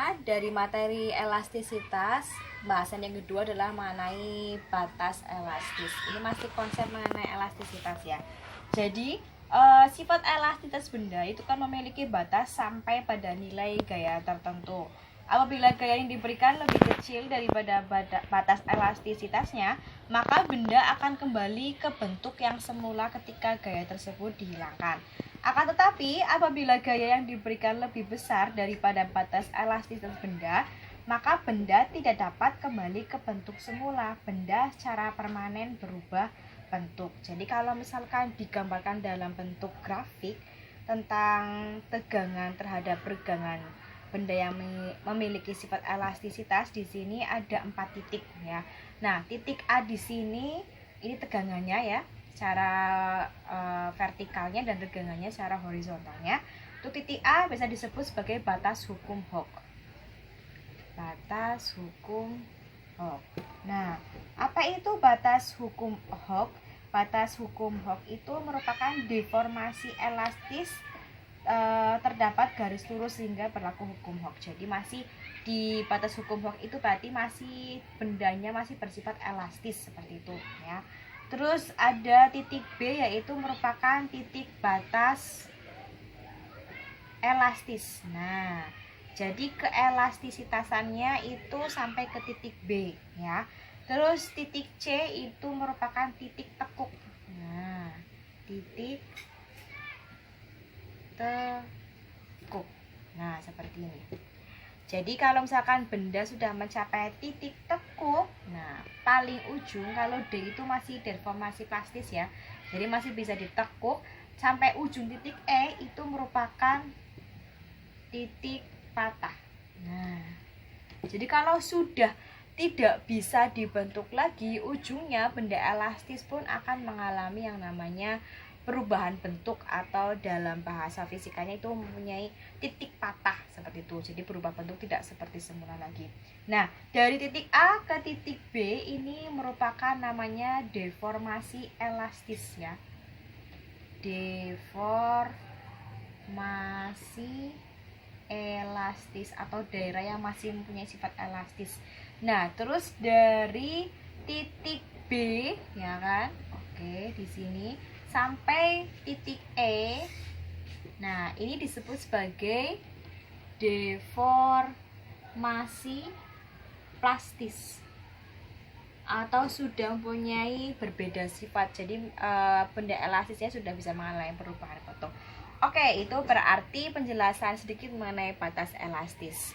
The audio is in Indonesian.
pertama dari materi elastisitas, bahasan yang kedua adalah mengenai batas elastis. Ini masih konsep mengenai elastisitas ya. Jadi sifat elastisitas benda itu kan memiliki batas sampai pada nilai gaya tertentu. Apabila gaya yang diberikan lebih kecil daripada batas elastisitasnya, maka benda akan kembali ke bentuk yang semula ketika gaya tersebut dihilangkan. Akan tetapi, apabila gaya yang diberikan lebih besar daripada batas elastisitas benda, maka benda tidak dapat kembali ke bentuk semula. Benda secara permanen berubah bentuk. Jadi kalau misalkan digambarkan dalam bentuk grafik tentang tegangan terhadap regangan benda yang memiliki sifat elastisitas, di sini ada 4 titik ya. Nah, titik A di sini ini tegangannya ya, secara vertikalnya dan tegangannya secara horizontalnya. Untuk titik A bisa disebut sebagai batas hukum Hooke. Batas hukum Hooke. Nah, apa itu batas hukum Hooke? Batas hukum Hooke itu merupakan deformasi elastis terdapat garis lurus sehingga berlaku hukum Hooke. Jadi masih di batas hukum Hooke itu berarti masih bendanya masih bersifat elastis seperti itu ya. Terus ada titik B, yaitu merupakan titik batas elastis. Nah, jadi keelastisitasannya itu sampai ke titik B ya. Terus titik C itu merupakan titik tekuk. Nah, titik tekuk. Nah, seperti ini. Jadi kalau misalkan benda sudah mencapai titik tekuk, nah paling ujung, kalau D itu masih deformasi plastis ya, jadi masih bisa ditekuk sampai ujung titik E itu merupakan titik patah. Nah, jadi kalau sudah tidak bisa dibentuk lagi, ujungnya benda elastis pun akan mengalami yang namanya perubahan bentuk, atau dalam bahasa fisikanya itu mempunyai titik patah seperti itu. Jadi berubah bentuk, tidak seperti semula lagi. Nah, dari titik A ke titik B ini merupakan namanya deformasi elastis ya. Deformasi elastis atau daerah yang masih mempunyai sifat elastis. Nah, terus dari titik B ya kan? Oke, di sini sampai titik E. Nah, ini disebut sebagai deformasi plastis atau sudah mempunyai berbeda sifat. Jadi benda elastisnya sudah bisa mengalami perubahan bentuk. Oke, itu berarti penjelasan sedikit mengenai batas elastis.